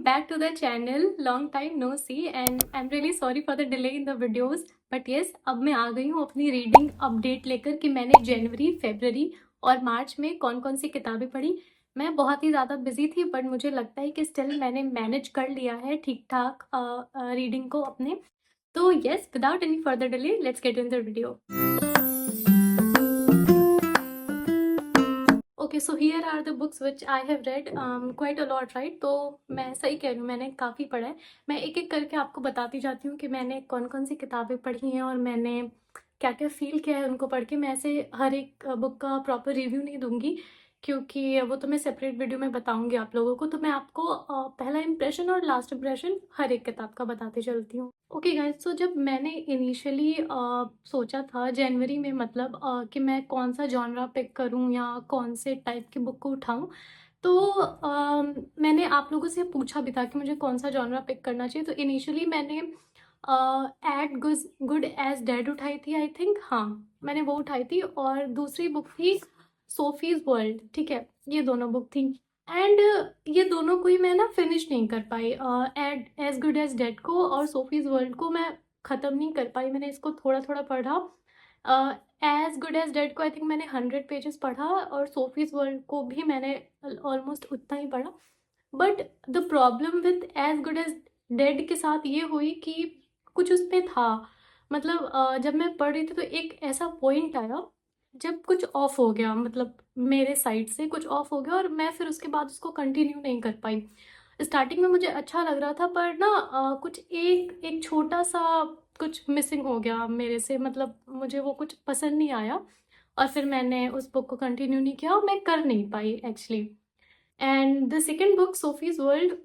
back to the channel. Long time no see and I'm really sorry for the delay in the videos. But yes, अब मैं आ गई हूँ अपनी reading update लेकर कि मैंने जनवरी, फरवरी और मार्च में कौन कौन सी किताबें पढ़ी। मैं बहुत ही ज़्यादा बिजी थी बट मुझे लगता है कि स्टिल मैंने मैनेज कर लिया है ठीक ठाक रीडिंग को अपने। तो yes, without any further delay, let's get in the video. Okay, so here are the books which I have read quite a lot, right. तो मैं सही कह रही हूँ, मैंने काफ़ी पढ़ा है। मैं एक एक करके आपको बताती जाती हूँ कि मैंने कौन कौन सी किताबें पढ़ी हैं और मैंने क्या क्या फील किया है उनको पढ़ के। मैं ऐसे हर एक बुक का प्रॉपर रिव्यू नहीं दूंगी क्योंकि वो तो मैं सेपरेट वीडियो में बताऊंगी आप लोगों को। तो मैं आपको पहला इंप्रेशन और लास्ट इंप्रेशन हर एक किताब का बताती चलती हूँ। ओके गाइस, सो जब मैंने इनिशियली सोचा था जनवरी में, मतलब कि मैं कौन सा जॉनरा पिक करूं या कौन से टाइप की बुक को उठाऊं, तो मैंने आप लोगों से पूछा भी था कि मुझे कौन सा जॉनरा पिक करना चाहिए। तो इनिशियली मैंने एट गुड एज डेड उठाई थी, आई थिंक। हाँ, मैंने वो उठाई थी। और दूसरी बुक थी सोफीज वर्ल्ड, ठीक है। ये दोनों बुक थी एंड ये दोनों को ही मैं ना फिनिश नहीं कर पाई। And as good as dead को और सोफीज वर्ल्ड को मैं ख़त्म नहीं कर पाई। मैंने इसको थोड़ा थोड़ा पढ़ा। एज गुड एज डेड को आई थिंक मैंने 100 पेजेस पढ़ा और सोफीज वर्ल्ड को भी मैंने ऑलमोस्ट उतना ही पढ़ा। But the problem with as good as dead के साथ ये हुई कि कुछ उसमें था, मतलब जब मैं पढ़ रही थी तो एक ऐसा पॉइंट आया जब कुछ ऑफ हो गया, मतलब मेरे साइड से कुछ ऑफ हो गया और मैं फिर उसके बाद उसको कंटिन्यू नहीं कर पाई। स्टार्टिंग में मुझे अच्छा लग रहा था पर ना कुछ एक एक छोटा सा कुछ मिसिंग हो गया मेरे से, मतलब मुझे वो कुछ पसंद नहीं आया और फिर मैंने उस बुक को कंटिन्यू नहीं किया और मैं कर नहीं पाई actually. And the second book Sophie's world,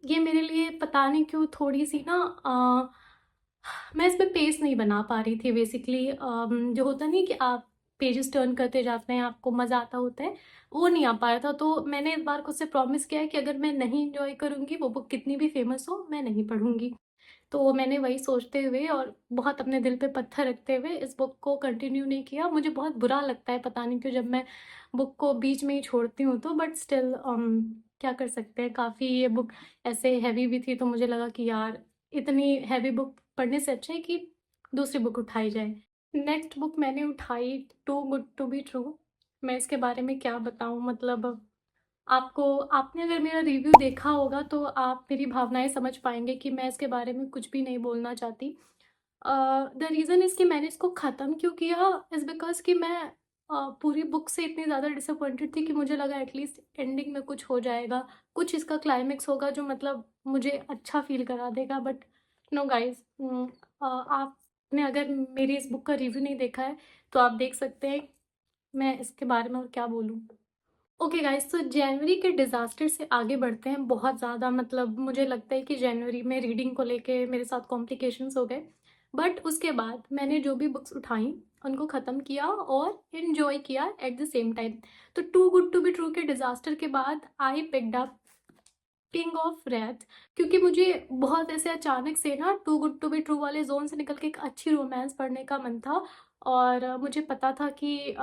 ये मेरे लिए पता नहीं क्यों थोड़ी सी ना मैं इसमें पेस नहीं बना पा रही थी बेसिकली। जो होता नहीं कि आप पेजेस टर्न करते जाते हैं, आपको मज़ा आता होता है, वो नहीं आ पा रहा था। तो मैंने इस बार खुद से प्रॉमिस किया है कि अगर मैं नहीं इंजॉय करूँगी, वो बुक कितनी भी फेमस हो, मैं नहीं पढ़ूँगी। तो मैंने वही सोचते हुए और बहुत अपने दिल पे पत्थर रखते हुए इस बुक को कंटिन्यू नहीं किया। मुझे बहुत बुरा लगता है, पता नहीं क्यों, जब मैं बुक को बीच में ही छोड़ती हूँ तो। बट स्टिल क्या कर सकते हैं, काफ़ी ये बुक ऐसे हैवी भी थी तो मुझे लगा कि यार इतनी हैवी बुक पढ़ने से अच्छा है कि दूसरी बुक उठाई जाए। नेक्स्ट बुक मैंने उठाई too good to be true. मैं इसके बारे में क्या बताऊँ, मतलब आपको, आपने अगर मेरा रिव्यू देखा होगा तो आप मेरी भावनाएं समझ पाएंगे कि मैं इसके बारे में कुछ भी नहीं बोलना चाहती। द रीज़न इज़ कि मैंने इसको ख़त्म क्यों किया इज़ बिकॉज कि मैं पूरी बुक से इतनी ज़्यादा डिसअपॉइंटेड थी कि मुझे लगा एटलीस्ट एंडिंग में कुछ हो जाएगा, कुछ इसका क्लाइमेक्स होगा जो मतलब मुझे अच्छा फील करा देगा। बट नो गाइज, आपने अगर मेरी इस बुक का रिव्यू नहीं देखा है तो आप देख सकते हैं मैं इसके बारे में और क्या बोलूँ। ओके गाइस, तो जनवरी के डिज़ास्टर से आगे बढ़ते हैं। बहुत ज़्यादा, मतलब मुझे लगता है कि जनवरी में रीडिंग को लेके मेरे साथ कॉम्प्लिकेशंस हो गए। बट उसके बाद मैंने जो भी बुक्स उठाई उनको ख़त्म किया और इन्जॉय किया एट द सेम टाइम। तो too good to be true के डिज़ास्टर के बाद I picked up King of Wrath, क्योंकि मुझे बहुत ऐसे अचानक से ना too good to be true वाले जोन से निकल के एक अच्छी रोमांस पढ़ने का मन था। और मुझे पता था कि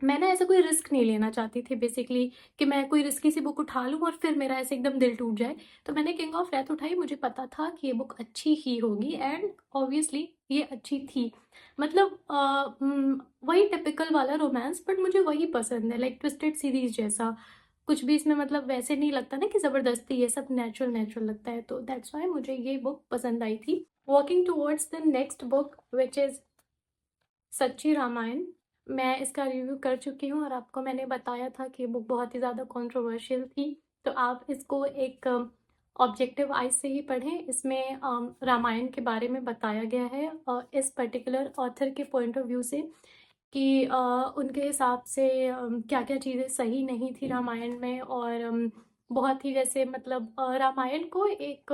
मैं ना ऐसा कोई रिस्क नहीं लेना चाहती थी बेसिकली, कि मैं कोई रिस्की सी बुक उठा लूँ और फिर मेरा ऐसे एकदम दिल टूट जाए। तो मैंने किंग ऑफ डेथ उठाई। मुझे पता था कि ये बुक अच्छी ही होगी एंड ऑब्वियसली ये अच्छी थी। मतलब वही टिपिकल वाला रोमांस, बट मुझे वही पसंद है, लाइक ट्विस्टेड सीरीज जैसा। कुछ भी इसमें मतलब वैसे नहीं लगता ना कि ज़बरदस्ती, ये सब नेचुरल नेचुरल लगता है। तो दैट्स वाई मुझे ये बुक पसंद आई थी। Walking towards the next book which is सच्ची रामायण। मैं इसका रिव्यू कर चुकी हूँ और आपको मैंने बताया था कि बुक बहुत ही ज़्यादा कंट्रोवर्शियल थी। तो आप इसको एक ऑब्जेक्टिव आइज से ही पढ़ें। इसमें रामायण के बारे में बताया गया है इस पर्टिकुलर ऑथर के पॉइंट ऑफ व्यू से कि उनके हिसाब से क्या क्या चीज़ें सही नहीं थी रामायण में। और बहुत ही जैसे, मतलब रामायण को एक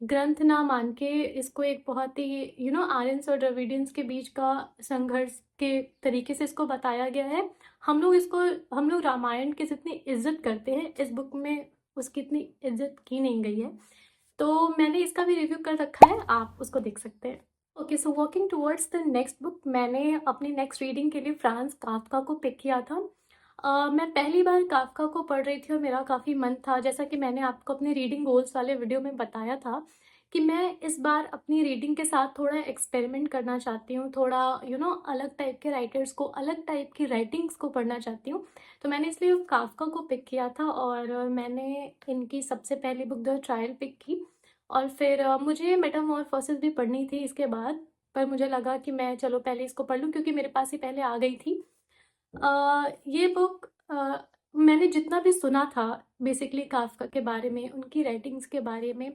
ग्रंथ ना मान के इसको एक बहुत ही आर्यंस और द्रविडियंस के बीच का संघर्ष के तरीके से इसको बताया गया है। हम लोग रामायण की जितनी इज्जत करते हैं इस बुक में उसकी इतनी इज्जत की नहीं गई है। तो मैंने इसका भी रिव्यू कर रखा है, आप उसको देख सकते हैं। Okay, so walking towards the next book, मैंने अपनी नेक्स्ट रीडिंग के लिए फ्रांस काफ्का को पिक किया था। मैं पहली बार काफ़का को पढ़ रही थी और मेरा काफ़ी मन था, जैसा कि मैंने आपको अपने रीडिंग गोल्स वाले वीडियो में बताया था कि मैं इस बार अपनी रीडिंग के साथ थोड़ा एक्सपेरिमेंट करना चाहती हूँ, थोड़ा अलग टाइप के राइटर्स को, अलग टाइप की राइटिंग्स को पढ़ना चाहती हूँ। तो मैंने इसलिए काफ़का को पिक किया था और मैंने इनकी सबसे पहली बुक द ट्रायल पिक की और फिर मुझे मेटामॉर्फोसिस भी पढ़नी थी इसके बाद, पर मुझे लगा कि मैं चलो पहले इसको पढ़ लूँ क्योंकि मेरे पास ही पहले आ गई थी। ये बुक मैंने जितना भी सुना था बेसिकली काफ़का के बारे में, उनकी राइटिंग्स के बारे में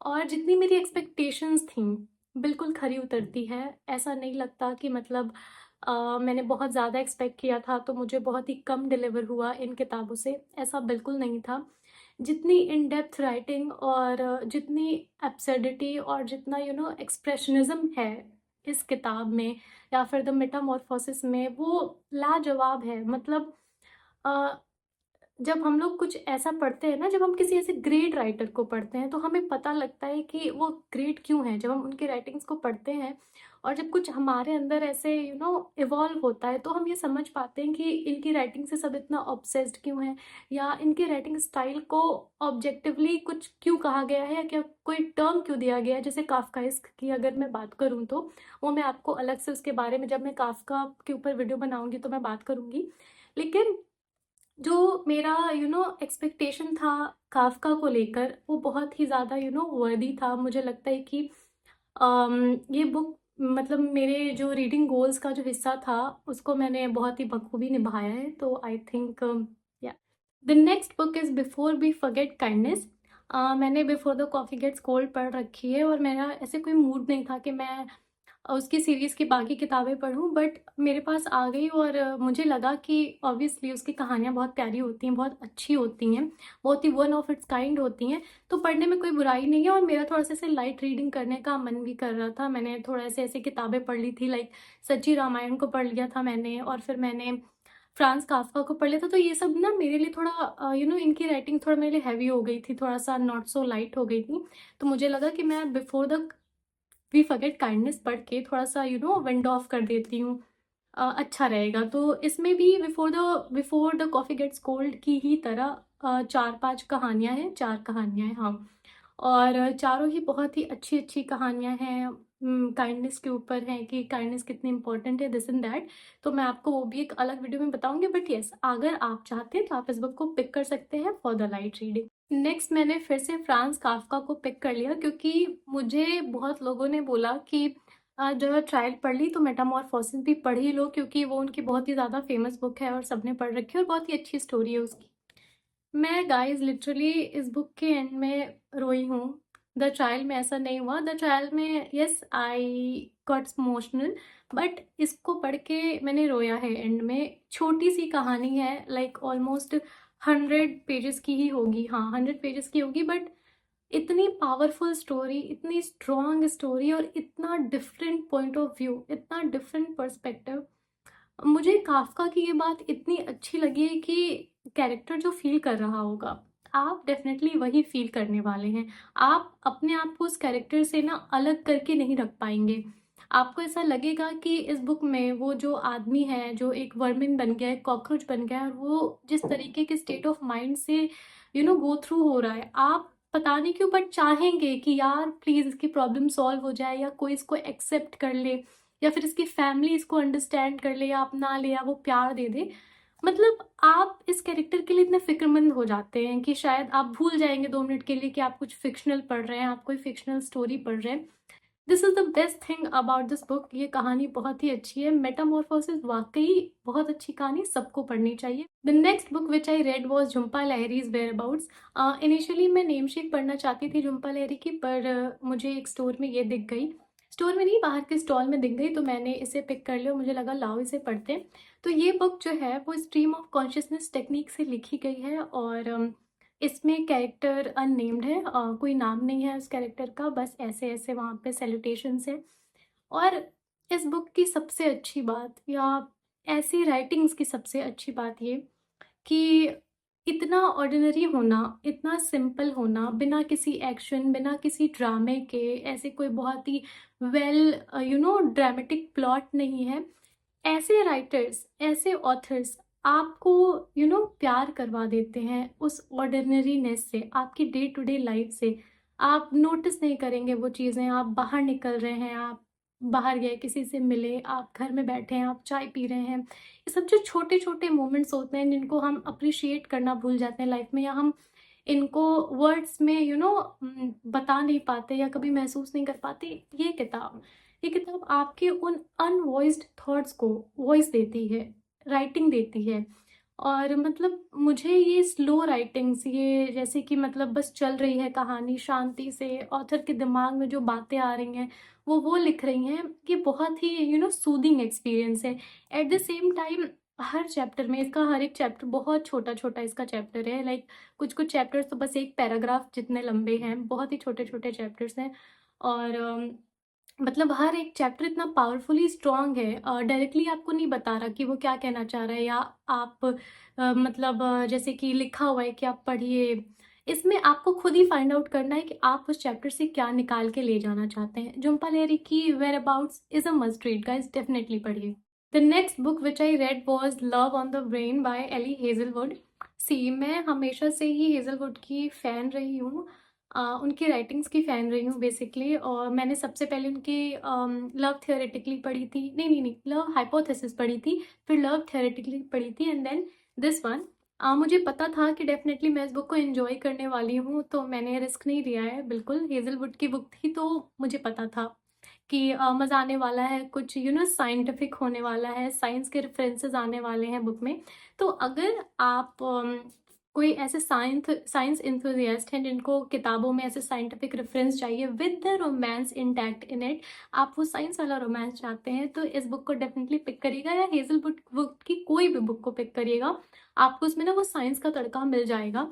और जितनी मेरी एक्सपेक्टेशंस थीं, बिल्कुल खरी उतरती है। ऐसा नहीं लगता कि मतलब मैंने बहुत ज़्यादा एक्सपेक्ट किया था तो मुझे बहुत ही कम डिलीवर हुआ इन किताबों से, ऐसा बिल्कुल नहीं था। जितनी इन डेप्थ राइटिंग और जितनी एब्सर्डिटी और जितना एक्सप्रेशनिज़्म है इस किताब में या फिर द मेटामॉर्फोसिस में, वो लाजवाब है। मतलब अ, जब हम लोग कुछ ऐसा पढ़ते हैं ना, जब हम किसी ऐसे ग्रेट राइटर को पढ़ते हैं तो हमें पता लगता है कि वो ग्रेट क्यों हैं। जब हम उनकी राइटिंग्स को पढ़ते हैं और जब कुछ हमारे अंदर ऐसे इवॉल्व होता है तो हम ये समझ पाते हैं कि इनकी राइटिंग से सब इतना ऑब्सेस्ड क्यों हैं या इनके राइटिंग स्टाइल को ऑब्जेक्टिवली कुछ क्यों कहा गया है या क्या कोई टर्म क्यों दिया गया है। जैसे काफ्काइस्क की अगर मैं बात करूँ तो वो मैं आपको अलग से उसके बारे में, जब मैं काफ्का के ऊपर वीडियो बनाऊंगी तो मैं बात करूंगी। लेकिन जो मेरा एक्सपेक्टेशन था काफ़्का को लेकर, वो बहुत ही ज़्यादा वर्दी था। मुझे लगता है कि ये बुक मतलब मेरे जो रीडिंग गोल्स का जो हिस्सा था, उसको मैंने बहुत ही बखूबी निभाया है। तो आई थिंक या the next book is before we forget kindness. मैंने before the coffee gets cold पढ़ रखी है और मेरा ऐसे कोई मूड नहीं था कि मैं उसकी सीरीज़ की बाकी किताबें पढूँ, बट मेरे पास आ गई और मुझे लगा कि ऑब्वियसली उसकी कहानियाँ बहुत प्यारी होती हैं, बहुत अच्छी होती हैं, बहुत ही वन ऑफ इट्स काइंड होती हैं, तो पढ़ने में कोई बुराई नहीं है। और मेरा थोड़ा-सा ऐसे लाइट रीडिंग करने का मन भी कर रहा था। मैंने थोड़ा ऐसे-ऐसे किताबें पढ़ ली थी, लाइक सच्ची रामायण को पढ़ लिया था मैंने और फिर मैंने फ्रांज काफ्का को पढ़ लिया था। तो ये सब ना मेरे लिए थोड़ा इनकी राइटिंग थोड़ा मेरे लिए हेवी हो गई थी, थोड़ा-सा नॉट सो लाइट हो गई थी। तो मुझे लगा कि मैं Before the We forget Kindness पढ़ के थोड़ा-सा विंड ऑफ कर देती हूँ, अच्छा रहेगा। तो इसमें भी Before the coffee gets Cold की ही तरह 4-5 कहानियाँ हैं, 4 कहानियाँ हैं, हाँ। और चारों ही बहुत ही अच्छी-अच्छी कहानियाँ हैं, काइंडनेस के ऊपर हैं कि काइंडनेस कितनी इम्पोर्टेंट है, दिस एंड दैट। तो मैं आपको वो भी एक अलग वीडियो में बताऊँगी, बट येस, अगर आप चाहते हैं तो आप इस बुक को पिक कर सकते हैं for the light reading. Next मैंने फिर से फ्रांज काफ्का को पिक कर लिया क्योंकि मुझे बहुत लोगों ने बोला कि जो ट्रायल पढ़ ली तो मेटामॉर्फोसिस भी पढ़ ही लो क्योंकि वो उनकी बहुत ही ज़्यादा फेमस बुक है और सबने पढ़ रखी है और बहुत ही अच्छी स्टोरी है उसकी। मैं गाइस लिटरली इस बुक के एंड में रोई हूँ। द ट्रायल में ऐसा नहीं हुआ। द ट्रायल में yes I got emotional, but इसको पढ़ के मैंने रोया है एंड में। छोटी सी कहानी है, लाइक ऑलमोस्ट 100 पेजेस की ही होगी, हाँ 100 पेजेस की होगी, बट इतनी पावरफुल स्टोरी, इतनी स्ट्रॉन्ग स्टोरी और इतना डिफरेंट पॉइंट ऑफ व्यू, इतना डिफरेंट पर्सपेक्टिव। मुझे काफ़्का की ये बात इतनी अच्छी लगी है कि कैरेक्टर जो फ़ील कर रहा होगा, आप डेफ़िनेटली वही फ़ील करने वाले हैं। आप अपने आप को उस कैरेक्टर से ना अलग करके नहीं रख पाएँगे। आपको ऐसा लगेगा कि इस बुक में वो जो आदमी है, जो एक वर्मिन बन गया है, कॉकरोच बन गया है और वो जिस तरीके के स्टेट ऑफ माइंड से गो थ्रू हो रहा है, आप पता नहीं क्यों बट चाहेंगे कि यार प्लीज़ इसकी प्रॉब्लम सॉल्व हो जाए या कोई इसको एक्सेप्ट कर ले या फिर इसकी फैमिली इसको अंडरस्टैंड कर ले या अपना ले या वो प्यार दे दे। मतलब आप इस कैरेक्टर के लिए इतने फ़िक्रमंद हो जाते हैं कि शायद आप भूल जाएँगे 2 मिनट के लिए कि आप कुछ फ़िक्शनल पढ़ रहे हैं, आप कोई फ़िक्शनल स्टोरी पढ़ रहे हैं। This is the best thing about this book. ये कहानी बहुत ही अच्छी है। मेटामॉर्फोसिस वाक़ई बहुत अच्छी कहानी, सबको पढ़नी चाहिए। The next book which I read was Jhumpa Lahiri's whereabouts. Initially मैं नेमसेक पढ़ना चाहती थी झुम्पा लाहिरी की, पर मुझे एक स्टोर में ये दिख गई। स्टोर में नहीं, बाहर के स्टॉल में दिख गई, तो मैंने इसे पिक कर लिया और मुझे लगा लाओ इसे पढ़ते हैं। तो ये बुक जो है वो स्ट्रीम ऑफ कॉन्शियसनेस टेक्निक से लिखी गई है और इसमें कैरेक्टर अननेम्ड है, कोई नाम नहीं है उस कैरेक्टर का, बस ऐसे-ऐसे वहाँ पे सैल्यूटेशंस हैं। और इस बुक की सबसे अच्छी बात या ऐसी राइटिंग्स की सबसे अच्छी बात ये कि इतना ऑर्डिनरी होना, इतना सिंपल होना, बिना किसी एक्शन, बिना किसी ड्रामे के, ऐसे कोई बहुत ही ड्रामेटिक प्लॉट नहीं है। ऐसे राइटर्स, ऐसे ऑथर्स आपको प्यार करवा देते हैं उस ऑर्डिनरीनेस से, आपकी डे टू डे लाइफ से। आप नोटिस नहीं करेंगे वो चीज़ें, आप बाहर निकल रहे हैं, आप बाहर गए, किसी से मिले, आप घर में बैठे हैं, आप चाय पी रहे हैं। ये सब जो छोटे-छोटे मोमेंट्स होते हैं जिनको हम अप्रिशिएट करना भूल जाते हैं लाइफ में, या हम इनको वर्ड्स में बता नहीं पाते या कभी महसूस नहीं कर पाते। ये किताब आपके उन अनवॉइस्ड थॉट्स को वॉइस देती है, राइटिंग देती है। और मतलब मुझे ये स्लो राइटिंग्स, ये जैसे कि मतलब बस चल रही है कहानी शांति से, ऑथर के दिमाग में जो बातें आ रही हैं वो लिख रही हैं, ये बहुत ही सूदिंग एक्सपीरियंस है। Eight the same time her chapter में, इसका हर एक चैप्टर बहुत छोटा-छोटा इसका चैप्टर है, लाइक कुछ-कुछ चैप्टर्स तो बस एक पैराग्राफ जितने लंबे हैं, बहुत ही छोटे-छोटे चैप्टर्स हैं। और मतलब हर एक चैप्टर इतना पावरफुली स्ट्रॉन्ग है, डायरेक्टली आपको नहीं बता रहा कि वो क्या कहना चाह रहा है, या आप मतलब जैसे कि लिखा हुआ है कि आप पढ़िए। इसमें आपको खुद ही फाइंड आउट करना है कि आप उस चैप्टर से क्या निकाल के ले जाना चाहते हैं। झुम्पा लाहिरी की whereabouts is a must read guys, definitely पढ़िए। The next book which I read was love on the brain by Ali Hazelwood. See, मैं हमेशा से ही हेजलवुड की फ़ैन रही हूँ, उनकी राइटिंग्स की फ़ैन रही हूँ बेसिकली। और मैंने सबसे पहले उनकी लव थियोरेटिकली पढ़ी थी, नहीं, लव हाइपोथेसिस पढ़ी थी, फिर लव थियोरेटिकली पढ़ी थी, एंड देन दिस वन। मुझे पता था कि डेफ़िनेटली मैं इस बुक को एन्जॉय करने वाली हूँ, तो मैंने रिस्क नहीं लिया है बिल्कुल। हेज़लवुड की बुक थी तो मुझे पता था कि मज़ा आने वाला है, कुछ साइंटिफिक होने वाला है, साइंस के रेफरेंसेस आने वाले हैं बुक में। तो अगर आप कोई ऐसे साइंस एंथुसियास्ट हैं जिनको किताबों में ऐसे साइंटिफिक रेफरेंस चाहिए with the romance intact in it, आप वो साइंस वाला रोमांस चाहते हैं, तो इस बुक को डेफिनेटली पिक करिएगा, या हेज़लवुड बुक की कोई भी बुक को पिक करिएगा। आपको उसमें ना वो साइंस का तड़का मिल जाएगा।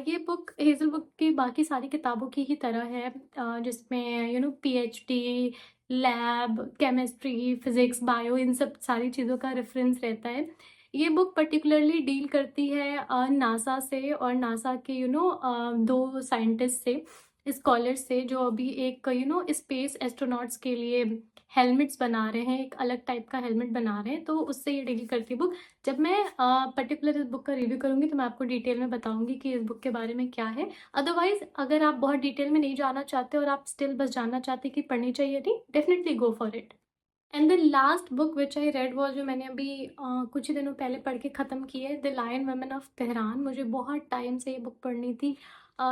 ये बुक हेज़लवुड की बाकी सारी किताबों की ही तरह है, जिसमें PhD, lab, chemistry, physics, bio, इन सब सारी चीज़ों का रेफ़रेंस रहता है। ये बुक पर्टिकुलरली डील करती है नासा से, और नासा के 2 साइंटिस्ट से, स्कॉलर्स से, जो अभी एक स्पेस एस्ट्रोनॉट्स के लिए हेलमेट्स बना रहे हैं, एक अलग टाइप का हेलमेट बना रहे हैं, तो उससे ये डील करती है बुक। जब मैं पर्टिकुलर इस बुक का रिव्यू करूँगी तो मैं आपको डिटेल में बताऊँगी कि इस बुक के बारे में क्या है। अदरवाइज़ अगर आप बहुत डिटेल में नहीं जानना चाहते और आप स्टिल बस जानना चाहते कि पढ़नी चाहिए नहीं, definitely go for it. And the last book which I read was, जो मैंने अभी कुछ ही दिनों पहले पढ़ के ख़त्म की है, The Lion Women of Tehran. मुझे बहुत टाइम से ये बुक पढ़नी थी।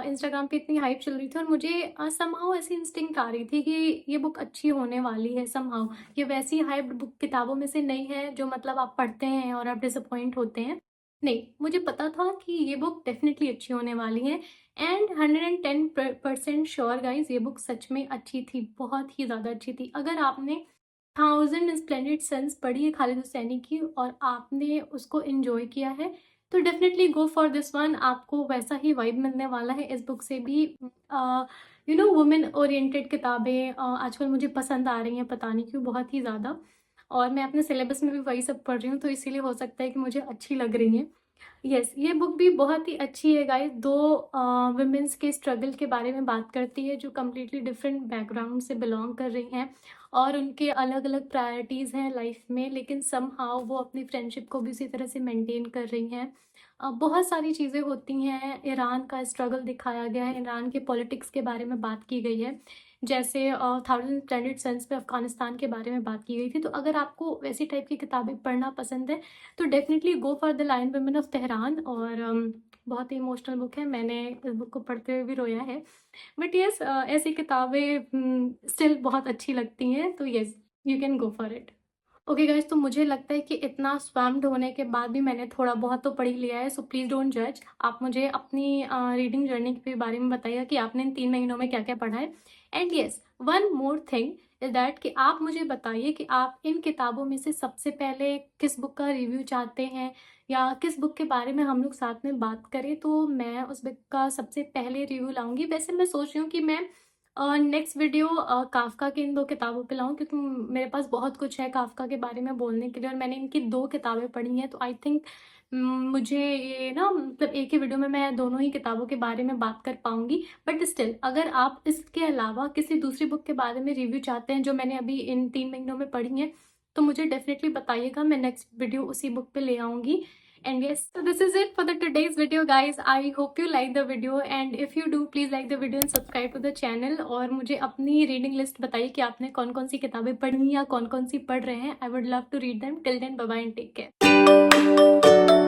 इंस्टाग्राम पे इतनी हाइप चल रही थी और मुझे समहाउ ऐसी इंस्टिंक्ट आ रही थी कि ये बुक अच्छी होने वाली है समहाउ। ये वैसी हाइप्ड बुक किताबों में से नहीं है जो मतलब आप पढ़ते हैं और आप डिसअपॉइंट होते हैं। नहीं, मुझे पता था कि ये बुक डेफ़िनिटली अच्छी होने वाली है, एंड 110% श्योर गाइज़, ये बुक सच में अच्छी थी, बहुत ही ज़्यादा अच्छी थी। अगर आपने थाउज़ेंड स्प्लेंडिड सन्स पढ़ी है खालिद हुसैनी की और आपने उसको एन्जॉय किया है, तो definitely go for this one. आपको वैसा ही वाइब मिलने वाला है इस बुक से भी। वुमेन ओरिएंटेड किताबें आजकल मुझे पसंद आ रही हैं, पता नहीं क्यों, बहुत ही ज़्यादा। और मैं अपने सिलेबस में भी वही सब पढ़ रही हूँ, तो इसीलिए हो सकता है कि मुझे अच्छी लग रही हैं। यस, ये बुक भी बहुत ही अच्छी है गाइस। 2 वुमेन्स के स्ट्रगल के बारे में बात करती है, जो कम्प्लीटली डिफरेंट बैकग्राउंड से बिलोंग कर रही हैं, और उनके अलग-अलग प्रायोरिटीज़ हैं लाइफ में, लेकिन समहाउ वो अपनी फ्रेंडशिप को भी उसी तरह से मेंटेन कर रही हैं। बहुत सारी चीज़ें होती हैं, ईरान का स्ट्रगल दिखाया गया है, ईरान के पॉलिटिक्स के बारे में बात की गई है। जैसे थाउज़ेंड स्प्लेंडिड सन्स में अफ़गानिस्तान के बारे में बात की गई थी। तो अगर आपको वैसी टाइप की किताबें पढ़ना पसंद है, तो definitely go for The Lion Women of Tehran. और बहुत ही इमोशनल बुक है, मैंने इस बुक को पढ़ते हुए भी रोया है। बट येस, ऐसी किताबें स्टिल बहुत अच्छी लगती हैं, तो yes, you can go for it. Okay guys, तो मुझे लगता है कि इतना स्वैम्ड होने के बाद भी मैंने थोड़ा बहुत तो पढ़ ही लिया है, सो प्लीज़ डोंट जज। आप मुझे अपनी रीडिंग जर्नी के बारे में बताइए कि आपने इन 3 महीनों में क्या-क्या पढ़ा है। And yes, one more thing is that कि आप मुझे बताइए कि आप इन किताबों में से सबसे पहले किस बुक का रिव्यू चाहते हैं, या किस बुक के बारे में हम लोग साथ में बात करें, तो मैं उस बुक का सबसे पहले रिव्यू लाऊँगी। वैसे मैं सोच रही हूँ कि मैं नेक्स्ट वीडियो काफ़्का की इन 2 किताबों पे लाऊँ, क्योंकि मेरे पास बहुत कुछ है काफ़्का के बारे में बोलने के लिए, और मैंने इनकी 2 किताबें पढ़ी हैं, तो आई थिंक मुझे ये ना मतलब एक ही वीडियो में मैं दोनों ही किताबों के बारे में बात कर पाऊँगी। बट स्टिल, अगर आप इसके अलावा किसी दूसरी बुक के बारे में रिव्यू चाहते हैं जो मैंने अभी इन 3 महीनों में पढ़ी हैं, तो मुझे डेफिनेटली बताइएगा, मैं नेक्स्ट वीडियो उसी बुक पे ले आऊँगी। And yes, so this is it for the today's video guys. I hope you like the video, and if you do, please like the video and subscribe to the channel. और मुझे अपनी reading list बताइए कि आपने कौन कौन सी किताबें पढ़ी या कौन कौन सी पढ़ रहे हैं. I would love to read them. Till then, bye bye and take care.